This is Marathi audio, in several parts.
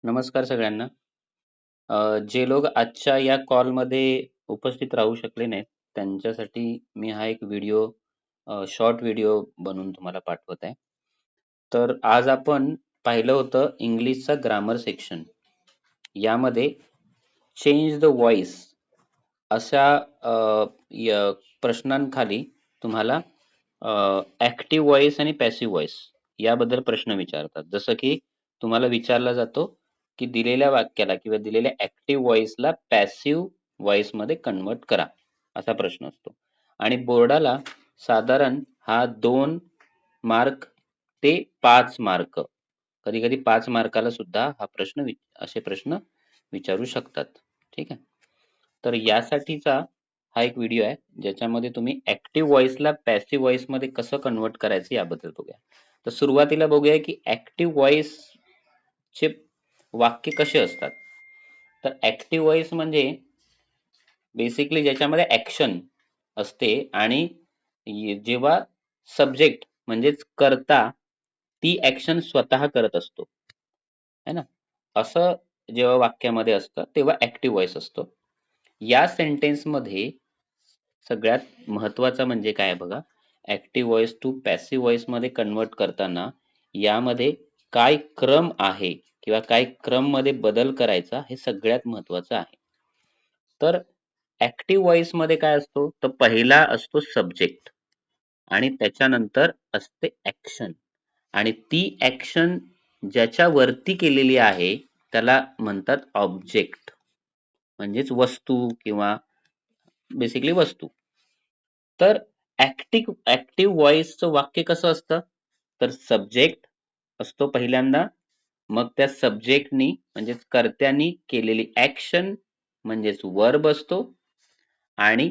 नमस्कार सगळ्यांना. जे लोक आजच्या या कॉलमध्ये उपस्थित राहू शकले नाहीत, त्यांच्यासाठी मी हा एक व्हिडिओ शॉर्ट व्हिडिओ बनवून तुम्हाला पाठवत आहे. तर आज आपण पाहिलं होतं इंग्लिशचा ग्रामर सेक्शन. यामध्ये चेंज द व्हॉइस अशा प्रश्नांखाली तुम्हाला ऍक्टिव्ह व्हॉइस आणि पॅसिव्ह व्हॉइस याबद्दल प्रश्न विचारतात. जसं की तुम्हाला विचारला जातो की दिलेल्या वाक्याला किंवा दिलेल्या ऍक्टिव्ह व्हॉइसला पॅसिव्ह व्हॉइस मध्ये कन्वर्ट करा, असा प्रश्न असतो. आणि बोर्डाला साधारण हा 2 मार्क ते 5 मार्क, कधी कधी 5 मार्काला सुद्धा असे प्रश्न विचारू शकतात. ठीक आहे. तर यासाठीचा हा एक व्हिडिओ आहे, ज्याच्यामध्ये तुम्ही ऍक्टिव्ह व्हॉइसला पॅसिव्ह व्हॉइस मध्ये कसं कन्वर्ट करायचं याबद्दल बघूया. तर सुरुवातीला बघूया की ऍक्टिव्ह व्हॉइस चे वाक्य कसे असतात. तर ऍक्टिव्ह व्हॉइस म्हणजे बेसिकली ज्याच्यामध्ये ऍक्शन असते आणि जेव्हा सब्जेक्ट म्हणजेच कर्ता ती ऍक्शन स्वतः करत असतो, है ना. असं जेव्हा वाक्यामध्ये असतं तेव्हा ऍक्टिव्ह व्हॉइस असतो. या सेंटेन्स मध्ये सगळ्यात महत्वाचं म्हणजे काय बघा, active voice to passive voice मध्ये कन्वर्ट करताना यामध्ये काय क्रम आहे किंवा काय क्रम मध्ये बदल करायचा हे सगळ्यात महत्वाचं आहे. तर ऍक्टिव्ह व्हॉइस मध्ये काय असतो, तर पहिला असतो सब्जेक्ट आणि त्याच्यानंतर असते ऍक्शन, आणि ती ऍक्शन ज्याच्यावरती केलेली आहे त्याला म्हणतात ऑब्जेक्ट, म्हणजेच वस्तू किंवा बेसिकली वस्तू. तर ऍक्टिव्ह व्हॉइसचं वाक्य कसं असतं, तर सब्जेक्ट असतो पहिल्यांदा, मग त्या सब्जेक्टनी म्हणजेच कर्त्यानी केलेली ऍक्शन म्हणजेच वर्ब असतो, आणि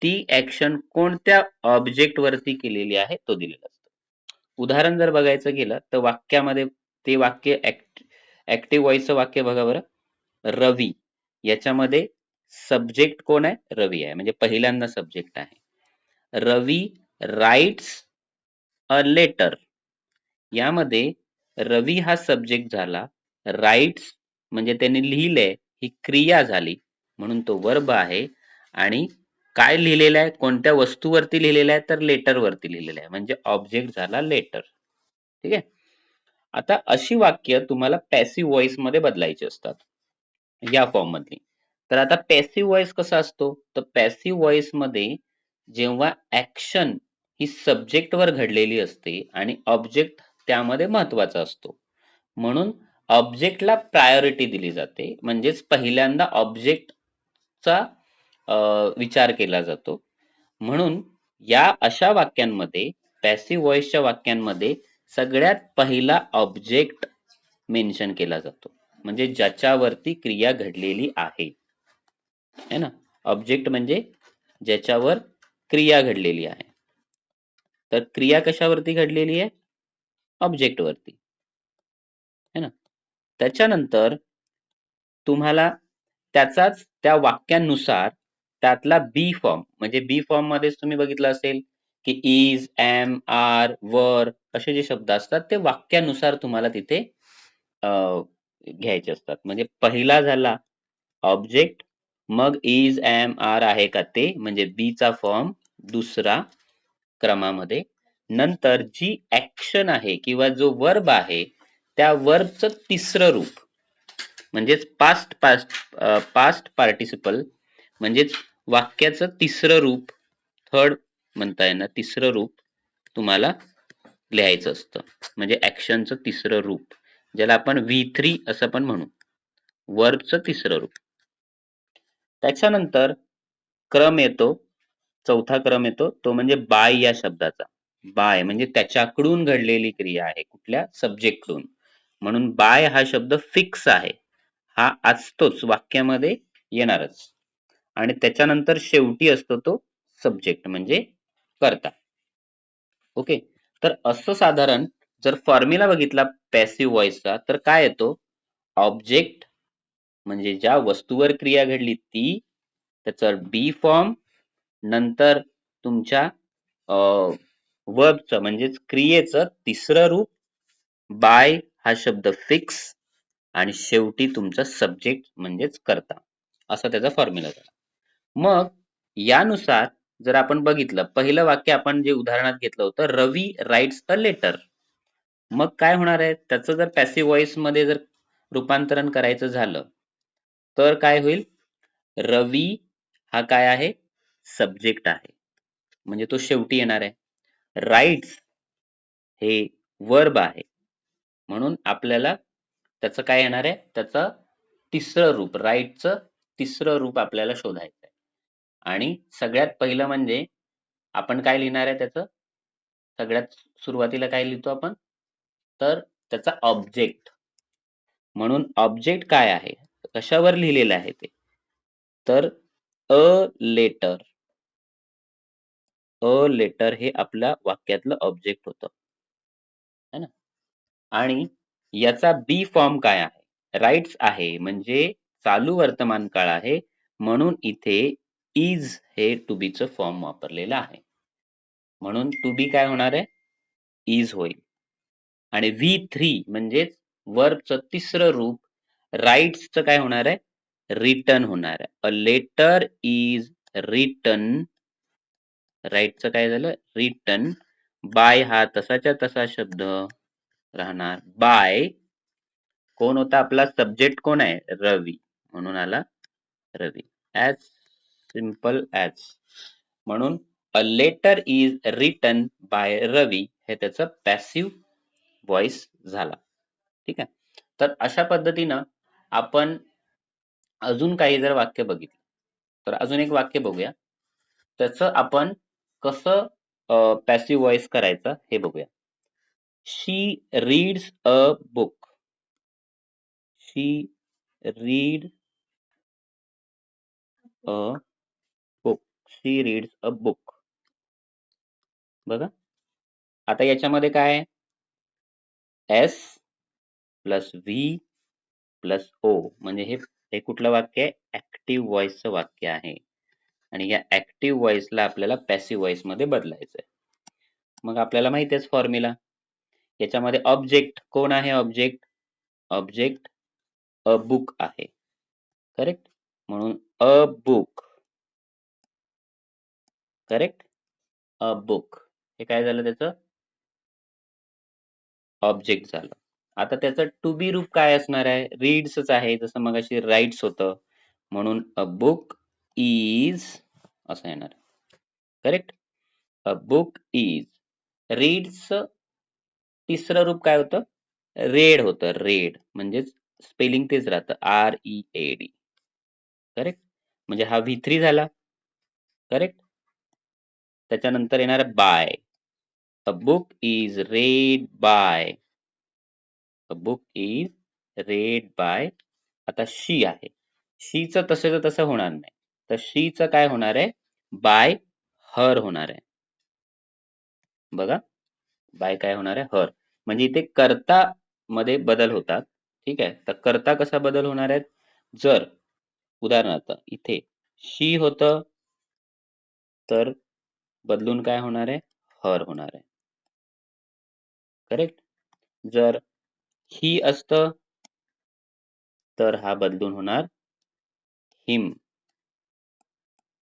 ती ऍक्शन कोणत्या ऑब्जेक्ट वरती केलेली आहे तो दिलेला असतो. उदाहरण जर बघायचं गेलं तर वाक्यामध्ये ते वाक्य ऍक्टिव्ह व्हॉइसचं वाक्य बघा बरं. रवी, याच्यामध्ये सब्जेक्ट कोण आहे, रवी आहे, म्हणजे पहिल्यांदा सब्जेक्ट आहे. रवी राइट्स अ लेटर, यामध्ये रवी हा सब्जेक्ट झाला, राइट्स म्हणजे त्यांनी लिहिलंय ही क्रिया झाली म्हणून तो वर्ब आहे, आणि काय लिहिलेलं आहे, कोणत्या वस्तूवरती लिहिलेलं आहे, तर लेटर वरती लिहिलेलं आहे, म्हणजे ऑब्जेक्ट झाला लेटर. ठीक आहे. आता अशी वाक्य तुम्हाला पॅसिव्ह व्हॉइस मध्ये बदलायची असतात, या फॉर्म मधली. तर आता पॅसिव्ह व्हॉइस कसा असतो, तर पॅसिव्ह व्हॉइस मध्ये जेव्हा ऍक्शन ही सब्जेक्ट वर घडलेली असते आणि ऑब्जेक्ट त्यामध्ये महत्वाचा असतो, म्हणून ऑब्जेक्टला प्रायोरिटी दिली जाते, म्हणजेच पहिल्यांदा ऑब्जेक्टचा विचार केला जातो. म्हणून या अशा वाक्यांमध्ये, पॅसिव्ह व्हॉइसच्या वाक्यांमध्ये सगळ्यात पहिला ऑब्जेक्ट मेन्शन केला जातो, म्हणजे ज्याच्यावरती क्रिया घडलेली आहे, है ना. ऑब्जेक्ट म्हणजे ज्याच्यावर क्रिया घडलेली आहे. तर क्रिया कशावरती घडलेली आहे, ऑब्जेक्ट वरती, है ना. त्याच्यानंतर तुम्हाला त्याचाच त्या वाक्यानुसार त्यातला बी फॉर्म, म्हणजे बी फॉर्म मध्ये तुम्ही बघितलं असेल की इज, एम, आर, वर असे जे शब्द असतात ते वाक्यानुसार तुम्हाला तिथे घ्यायचे असतात. म्हणजे पहिला झाला ऑब्जेक्ट, मग इज, एम, आर आहे का ते, म्हणजे बी चा फॉर्म दुसरा क्रमामध्ये. नंतर जी ऍक्शन आहे किंवा जो वर्ब आहे त्या वर्बचं तिसरं रूप, म्हणजेच पास्ट पार्टिसिपल, म्हणजेच वाक्याचं तिसरं रूप, थर्ड म्हणता येणार, तिसरं रूप तुम्हाला लिहायचं असतं, म्हणजे ऍक्शनचं तिसरं रूप, ज्याला आपण V3 असं पण म्हणू, वर्बचं तिसरं रूप. त्याच्यानंतर क्रम येतो, चौथा क्रम येतो, तो म्हणजे बाय या शब्दाचा. बाय म्हणजे त्याच्याकडून घडलेली क्रिया आहे, कुठल्या सब्जेक्ट कडून, म्हणून बाय हा शब्द फिक्स आहे, हा असतोच, वाक्यामध्ये येणारच. आणि त्याच्यानंतर शेवटी असतो तो सब्जेक्ट म्हणजे कर्ता. ओके. तर असं साधारण जर फॉर्म्युला बघितला पॅसिव्ह व्हॉइसचा, तर काय येतो, ऑब्जेक्ट म्हणजे ज्या वस्तूवर क्रिया घडली ती, त्याचा बी फॉर्म, नंतर तुमच्या वर्बचं म्हणजेच क्रियेचं तिसरं रूप, बाय हा शब्द फिक्स, आणि शेवटी तुमचा सब्जेक्ट म्हणजेच कर्ता, असा त्याचा फॉर्म्युला झाला. मग यानुसार जर आपण बघितलं, पहिलं वाक्य आपण जे उदाहरणात घेतलं होतं, रवी राईट्स अ लेटर. मग काय होणार आहे, त्याचं जर पॅसिव्ह व्हॉइस मध्ये जर रूपांतरण करायचं झालं तर काय होईल, रवी हा काय आहे, सब्जेक्ट आहे, म्हणजे तो शेवटी येणार आहे. राईट्स हे वर्ब आहे, म्हणून आपल्याला त्याचं काय येणार आहे, त्याचं तिसरं रूप, राईटचं तिसरं रूप आपल्याला शोधायचं आहे. आणि सगळ्यात पहिलं म्हणजे आपण काय लिहिणार आहे, त्याचं सगळ्यात सुरुवातीला काय लिहितो आपण, तर त्याचा ऑब्जेक्ट. म्हणून ऑब्जेक्ट काय आहे, कशावर लिहिलेलं आहे ते, तर अ लेटर. अ लेटर हे आपल्या वाक्यातलं ऑब्जेक्ट होतं, है ना. आणि याचा बी फॉर्म काय आहे, राईट्स आहे म्हणजे चालू वर्तमान काळ आहे, म्हणून इथे इज हे टू बी चं फॉर्म वापरलेलं आहे, म्हणून टू बी काय होणार आहे, इज होईल. आणि V3 म्हणजेच वर्बचं तिसरं रूप, राईट्सचं काय होणार आहे, रिटन होणार आहे. अ लेटर इज रिटन, राईटचं काय झालं, रिटन. बाय हा तसाच्या तसा शब्द राहणार, बाय कोण होता आपला सब्जेक्ट, कोण आहे, रवी, म्हणून आला रवी. As simple as. म्हणून a letter is written by Ravi हे त्याचं पॅसिव्ह व्हॉइस झाला. ठीक आहे. तर अशा पद्धतीनं आपण अजून काही जर वाक्य बघितलं, तर अजून एक वाक्य बघूया, त्याचं आपण कसं पॅसिव्ह व्हॉइस करायचं हे बघूया. She reads a book. She read a book. She reads a book. बघा, आता याच्यामध्ये काय आहे, S plus V plus O, म्हणजे हे कुठलं वाक्य आहे, ऍक्टिव्ह व्हॉइसचं वाक्य आहे. आणि या ऍक्टिव्ह व्हॉइसला आपल्याला पॅसिव्ह व्हॉइस मध्ये बदलायचं आहे. मग आपल्याला माहिती आहे फॉर्म्युला, याच्यामध्ये ऑब्जेक्ट कोण आहे, ऑब्जेक्ट, ऑब्जेक्ट अ बुक आहे, करेक्ट. म्हणून a book, correct, a book हे काय झालं, त्याचं ऑब्जेक्ट झालं. आता त्याचं टू बी रूप काय असणार आहे, रीड्सच आहे, जसं मगाशी राईट्स होतं, म्हणून अ बुक इज असं येणार, correct. A book is. Reads तिसरं रूप काय होतं, रेड होतं, रेड, म्हणजेच स्पेलिंग तेच राहतं, READ, करेक्ट. म्हणजे हा V3 झाला, करेक्ट. त्याच्यानंतर येणार by. A book is read by, a book is read by. आता शी आहे, शीचं तसं तसं होणार नाही, तर शीचं काय होणार आहे, बाय हर होणार आहे. बघा, बाय काय होणार आहे, हर. म्हणजे इथे कर्ता मध्ये बदल होतात. ठीक आहे, तर कर्ता कसा बदल होणार आहे, जर उदाहरणार्थ इथे शी होतं तर बदलून काय होणार आहे, हर होणार आहे, करेक्ट. जर ही असतं तर हा बदलून होणार हिम.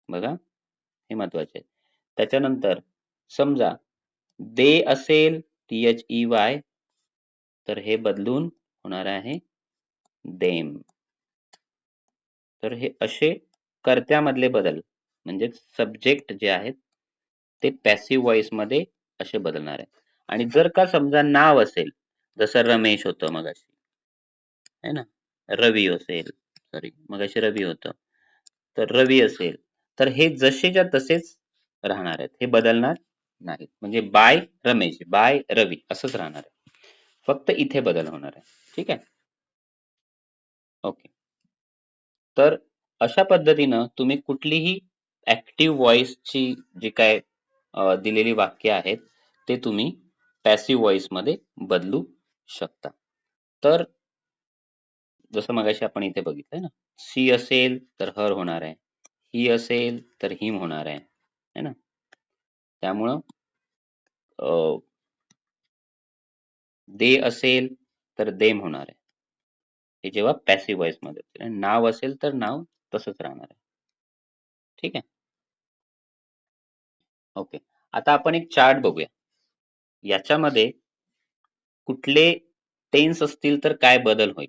बघा, हे महत्वाचे आहे. त्याच्यानंतर समजा दे असेल, THEY, तर हे बदलून होणार आहे देम. तर हे असे कर्त्यामधले बदल, म्हणजे सब्जेक्ट जे आहेत ते पॅसिव्ह व्हॉइस मध्ये असे बदलणार आहे. आणि जर का समजा नाव असेल, जसं रमेश होतं मगाशी, है ना, रवी असेल, सॉरी मगाशी रवी होतं, तर रवी असेल, तर हे जसेच्या तसेच राहणार आहेत, हे बदलणार नाहीत. म्हणजे बाय रमेश, बाय रवी असंच राहणार आहे, फक्त इथे बदल होणार आहे. ठीक आहे, ओके. तर अशा पद्धतीनं तुम्ही कुठलीही ऍक्टिव्ह व्हॉइसची जी काय दिलेली वाक्य आहेत ते तुम्ही पॅसिव्ह व्हॉइस मध्ये बदलू शकता. तर जसं मगाशी आपण इथे बघितलंय ना, सी असेल तर हर होणार आहे, ही असेल तर हिम होणार आहे, है ना. त्यामुळं दे असेल तर देम होणार आहे. हे जेव्हा पॅसिव्ह व्हॉइस मध्ये असेल. आणि नाव असेल तर नाव तसंच राहणार आहे. ठीक आहे. ओके. आता आपण एक चार्ट बघूया. याच्यामध्ये कुठले टेन्स असतील तर काय बदल होईल.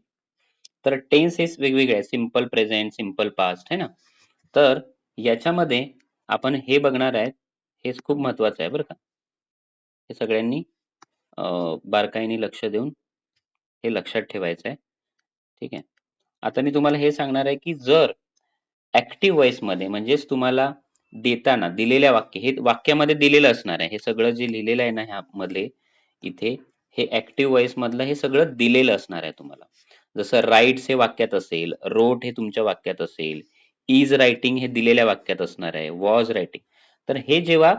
तर टेन्स हे वेगवेगळे आहे. सिंपल प्रेझेंट, सिंपल पास्ट है ना. तर याच्यामध्ये आपण हे बघणार आहे. हेच खूप महत्वाचं आहे बरं का. हे सगळ्यांनी बारकाईने लक्ष देऊन हे लक्षात ठेवायचं आहे. ठीक आहे. आता मी तुम्हाला हे सांगणार आहे की जर ऍक्टिव्ह व्हॉइस मध्ये म्हणजेच तुम्हाला देताना दिलेल्या हे वाक्यामध्ये दिलेलं असणार आहे. हे सगळं जे लिहिलेलं आहे ना ह्या मधले इथे हे ऍक्टिव्ह व्हॉइस मधलं हे सगळं दिलेलं असणार आहे तुम्हाला. जसं राईट्स हे वाक्यात असेल, रोट हे तुमच्या वाक्यात असेल, इज रायटिंग हे दिलेल्या वाक्यात असणार आहे, वॉज रायटिंग. तर हे जेव्हा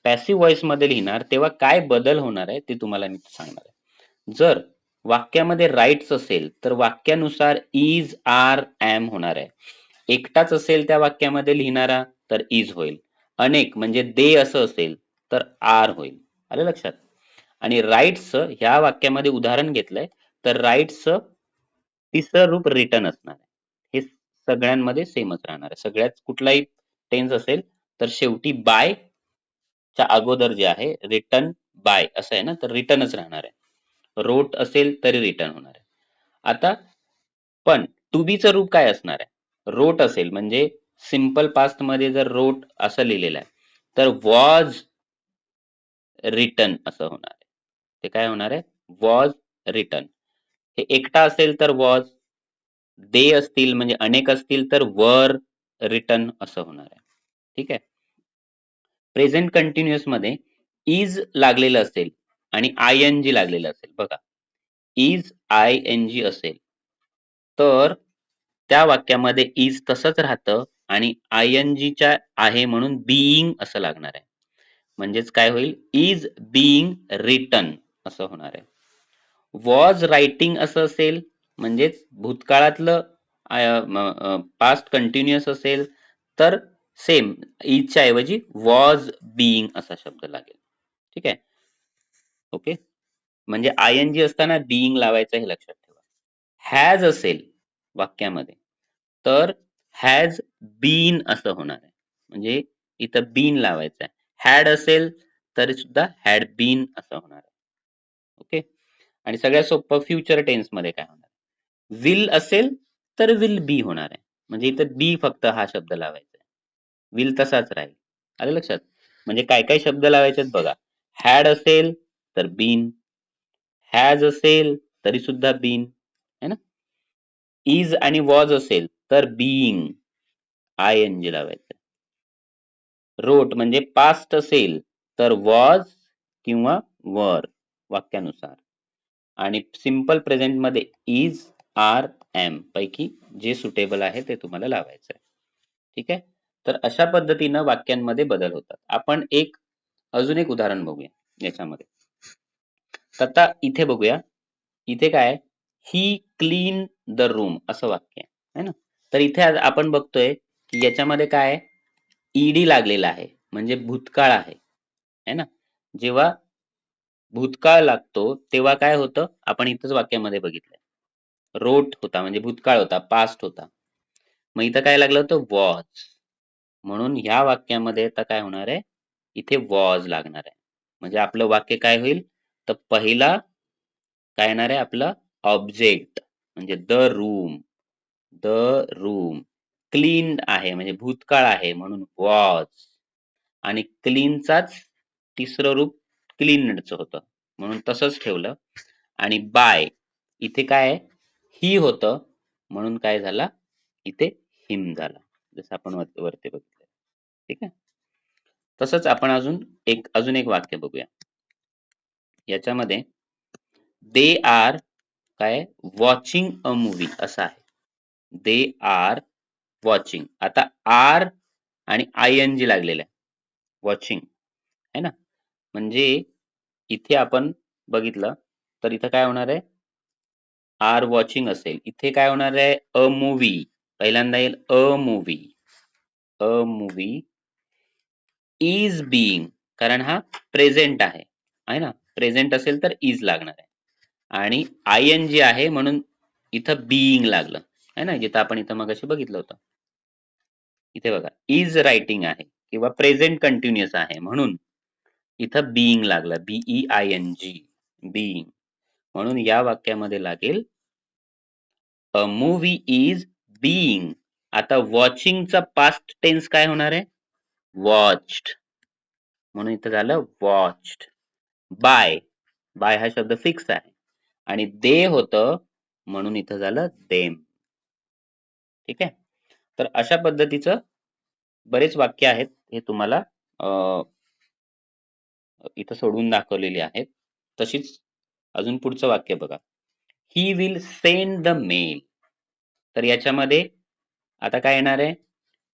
पॅसिव्ह व्हॉइस मध्ये लिहिणार तेव्हा काय बदल होणार आहे ते तुम्हाला मी सांगणार आहे. जर वाक्यामध्ये राईट्स असेल तर वाक्यानुसार इज, आर, एम होणार आहे. एकटाच असेल त्या वाक्यामध्ये लिहिणारा तर इज होईल. अनेक म्हणजे दे असं असेल तर आर होईल. आलं लक्षात. आणि राईट्स ह्या वाक्यामध्ये उदाहरण घेतलंय तर राईट्स तिसरं रूप रिटर्न असणार आहे. हे सगळ्यांमध्ये सेमच राहणार आहे. सगळ्यात कुठलाही टेन्स असेल तर शेवटी बाय च्या अगोदर जे आहे रिटर्न बाय असं आहे ना तर रिटर्नच राहणार आहे. रोट असेल तरी रिटर्न होणार आहे. आता पण टू बी चं रूप काय असणार आहे. रोट असेल म्हणजे सिंपल पास्ट मध्ये जर रोट असं लिहिलेलं आहे तर वॉज रिटर्न असं होणार आहे. ते काय होणार आहे वॉज रिटर्न. हे एकटा असेल तर वॉज, दे असतील म्हणजे अनेक असतील तर वर रिटर्न असं होणार आहे. ठीक आहे. प्रेझेंट कंटिन्युअस मध्ये इज लागलेलं असेल आणि आय एन जी लागलेलं असेल बघा. इज आय एन जी असेल तर त्या वाक्यामध्ये इज तसंच राहतं आणि आय एन जीच्या आहे म्हणून बीइंग असं लागणार आहे. म्हणजेच काय होईल इज बीइंग रिटन असं होणार आहे. वॉज रायटिंग असं असेल म्हणजेच भूतकाळातलं पास्ट कंटिन्युअस असेल तर सेम इजच्या ऐवजी वॉज बीइंग असा शब्द लागेल. ठीक आहे. ओके. म्हणजे आय एन जी असताना बीइंग लावायचं हे लक्षात ठेवा. हॅज असेल वाक्यामध्ये तर हॅज बीन असं होणार आहे. म्हणजे इथं बीन लावायचं आहे. हॅड असेल तरी सुद्धा हॅड बीन असं होणार आहे. ओके. आणि सगळ्यात सोपं फ्युचर टेन्स मध्ये काय होणार. विल असेल तर विल बी होणार आहे. म्हणजे इथं बी फक्त हा शब्द लावायचा आहे. विल तसाच राहील. आलं लक्षात. म्हणजे काय काय शब्द लावायचे बघा. हॅड असेल तर बीन, हॅज असेल तरी सुद्धा बीन है ना. इज आणि वॉज असेल तर बीइंग आय एन जी लावायचं. रोट म्हणजे पास्ट असेल तर वॉज किंवा वर वाक्यानुसार. आणि सिंपल प्रेझेंट मध्ये इज, आर, एम पैकी जे सुटेबल आहे ते तुम्हाला लावायचं आहे. ठीक आहे. तर अशा पद्धतीनं वाक्यांमध्ये बदल होतात. आपण अजून एक उदाहरण बघूया याच्यामध्ये. आता इथे बघूया. इथे काय ही क्लीन द रूम असं वाक्य आहे ना. तर इथे आपण बघतोय की याच्यामध्ये काय ईडी लागलेला आहे म्हणजे भूतकाळ आहे है ना. जेव्हा भूतकाळ लागतो तेव्हा काय होतं आपण इथंच वाक्यामध्ये बघितलंय. रोट होता म्हणजे भूतकाळ होता, पास्ट होता. मग इथं काय लागलं होतं वॉज. म्हणून ह्या वाक्यामध्ये आता काय होणार आहे इथे वॉज लागणार आहे. म्हणजे आपलं वाक्य काय होईल तर पहिला काय येणार आहे आपलं ऑब्जेक्ट म्हणजे the room. The room clean आहे म्हणजे भूतकाळ आहे म्हणून वॉज. आणि क्लीनचाच तिसरं रूप क्लीनचं होतं म्हणून तसंच ठेवलं. आणि बाय इथे काय आहे ही होतं म्हणून काय झाला इथे हिम झाला. जसं आपण वरती बघितलं. ठीक आहे. तसंच आपण अजून एक वाक्य बघूया. याच्यामध्ये दे आर काय वॉचिंग अ मूवी असं आहे. They are watching. आता आर आणि आय एन जी लागलेलं आहे वॉचिंग है ना. म्हणजे इथे आपण बघितलं तर इथं काय होणार आहे आर वॉचिंग असेल इथे काय होणार आहे अ मूवी. पहिल्यांदा येईल a movie. A movie is being कारण हा प्रेझेंट आहे ना. प्रेझेंट असेल तर इज लागणार आहे. आणि आय एन जी आहे म्हणून इथं बीइंग लागलं है ना, जिथं आपण इथं मगाशी बघितलं होतं. इथे बघा इज रायटिंग आहे किंवा प्रेझेंट कंटिन्युअस आहे म्हणून इथं बीइंग लागलं, BEING, बीइंग. म्हणून या वाक्यामध्ये लागेल अ मूव्ही इज बीइंग. आता वॉचिंगचा पास्ट टेन्स काय होणार आहे? वॉच्ड. म्हणून इथं झालं वॉच्ड. बाय, बाय हा शब्द फिक्स आहे आणि दे होतं म्हणून इथं झालं देम. ठीक आहे. तर अशा पद्धतीचं बरेच वाक्य आहेत, हे तुम्हाला इथं सोडून दाखवलेली आहेत. तशीच अजून पुढचं वाक्य बघा, he will send the mail. तर याच्यामध्ये आता काय येणार आहे?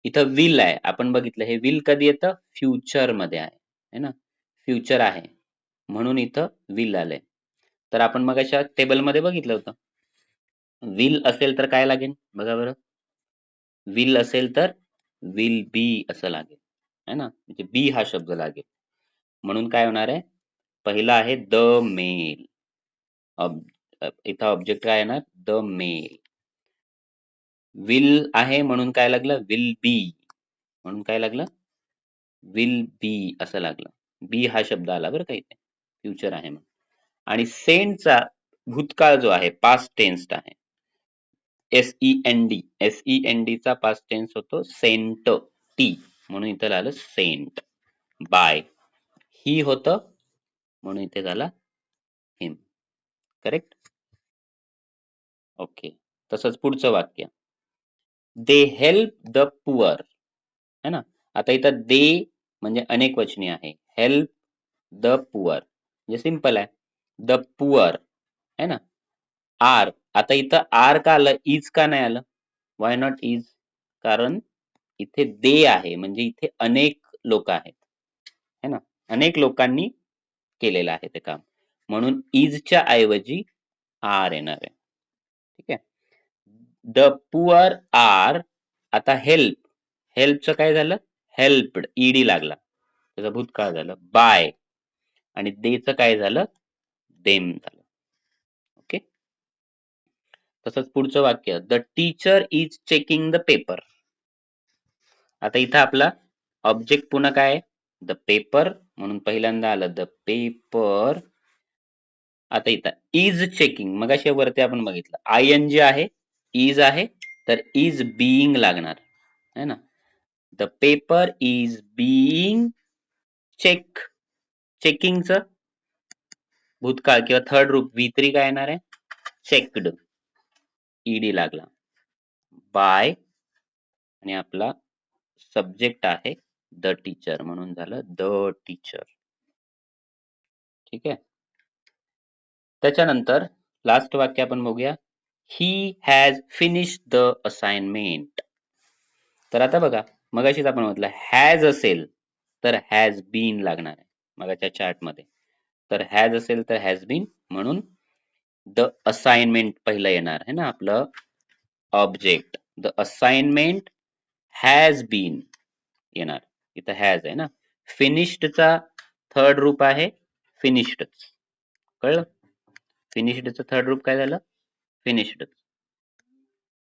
इथं विल आहे, आपण बघितलं हे विल कधी येतं? फ्युचर मध्ये आहे है ना, फ्युचर आहे म्हणून इथं विल आलंय. तर आपण मग अशा टेबल मध्ये बघितलं होतं, विल असेल तर काय लागेल बघा बरं. विल असेल तर विल बी असं लागेल है ना, म्हणजे बी हा शब्द लागेल. म्हणून काय होणार आहे? पहिला आहे द मेल. इथं ऑब्जेक्ट काय येणार? The mail. विल आहे म्हणून काय लागलं? Will be. म्हणून काय लागलं? विल बी असं लागलं. बी हा शब्द आला बरं का इथे, फ्युचर आहे म्हणून. आणि सेंटचा भूतकाळ जो आहे पास्ट टेन्स आहे, SEND चा पास्ट टेन्स होतो सेंट, टी, म्हणून इथं आलं सेंट. बाय, ही होतं म्हणून इथे झाला हिम. करेक्ट. ओके. तसंच पुढचं वाक्य, दे हेल्प द पुअर है ना. आता इथं दे म्हणजे अनेक वचनी आहे, हेल्प द पुअर म्हणजे सिंपल आहे, द पुअर है ना. आर, आता इथं आर का आलं, इज का नाही आलं? Why not is? कारण इथे दे आहे म्हणजे इथे अनेक लोक आहेत है ना, अनेक लोकांनी केलेलं आहे ते काम, म्हणून इजच्या ऐवजी आर येणार आहे. ठीक आहे. द पुअर आर, आता हेल्प, हेल्पचं काय झालं? हेल्पड, ईडी लागला, त्याचा भूतकाळ झालं. बाय आणि देचं काय झालं? देम झालं. ओके. तसंच पुढचं वाक्य, the teacher is checking the paper. आता इथं आपला ऑब्जेक्ट पुन्हा काय आहे? द पेपर, म्हणून पहिल्यांदा आलं द पेपर. आता इथं इज चेकिंग, मगाशी वरती आपण बघितलं ING आहे, इज आहे, तर इज बीइंग लागणार है ना. The paper is being check. चेकिंगचं भूतकाळ किंवा थर्ड रूप V3 काय येणार आहे? चेक्ड, ईडी लागला. बाय आणि आपला सब्जेक्ट आहे द टीचर म्हणून झालं द टीचर. ठीक आहे. त्याच्यानंतर लास्ट वाक्य आपण बघूया, he has finished the assignment. तर आता बघा मगाशीच आपण म्हटलं हॅज असेल तर हॅज बीन लागणार आहे मगाच्या चार्ट मध्ये, तर हॅज असेल तर हॅज बीन म्हणून द असाइनमेंट पहिलं येणार है ना आपलं object. The assignment has been येणार, इथं हॅज आहे ना. फिनिश्डचा थर्ड रूप आहे फिनिश्ड, कळलं? फिनिश्डचं थर्ड रूप काय झालं? फिनिश्ड.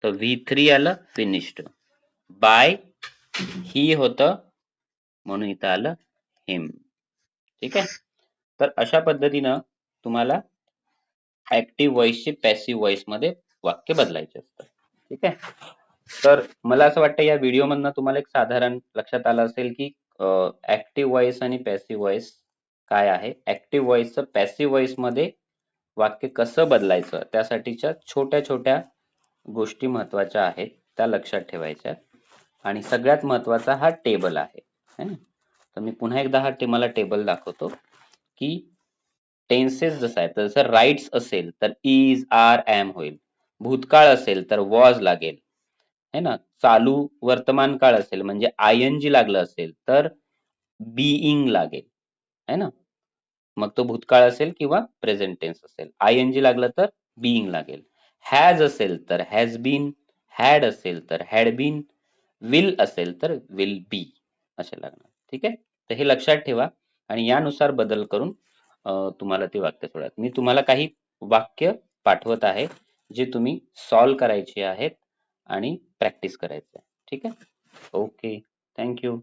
तर V3 आलं फिनिश्ड. बाय ही होतं म्हणून इथं आलं हिम. ठीक आहे. तर अशा पद्धतीनं तुम्हाला ऍक्टिव्ह व्हॉइसचे पॅसिव्ह व्हॉइस मध्ये वाक्य बदलायचे असतात. ठीक आहे. तर मला असं वाटतं या व्हिडिओ मधनं तुम्हाला एक साधारण लक्षात आलं असेल की ऍक्टिव्ह व्हॉइस आणि पॅसिव्ह व्हॉइस काय आहे. ऍक्टिव्ह व्हॉइसचं पॅसिव्ह व्हॉइस मध्ये वाक्य कसं बदलायचं त्यासाठीच्या छोट्या छोट्या गोष्टी महत्वाच्या आहेत, त्या लक्षात ठेवायच्या. आणि सगळ्यात महत्वाचा हा टेबल आहे है ना. तर मी पुन्हा एकदा हा मला टेबल दाखवतो की टेन्सेस जसं आहे तसं राईट्स असेल तर इज आर एम होईल, भूतकाळ असेल तर वॉज लागेल है ना, चालू वर्तमान काळ असेल म्हणजे ING लागलं असेल तर बीइंग लागेल है ना, मग तो भूतकाळ असेल किंवा प्रेझेंट टेन्स असेल. ING लागलं तर बीइंग लागेल. हॅज असेल तर हॅज बीन, हॅड असेल तर हॅड बीन, विल असेल तर विल बी असे लागणार. ठीक आहे. तर हे लक्षात ठेवा आणि यानुसार बदल करून तुम्हाला ते वाक्य सोडा. मी तुम्हाला काही वाक्य पाठवत आहे जे तुम्ही सॉल्व्ह करायचे आहेत आणि प्रॅक्टिस करायचं आहे. ठीक आहे? ओके. Thank you.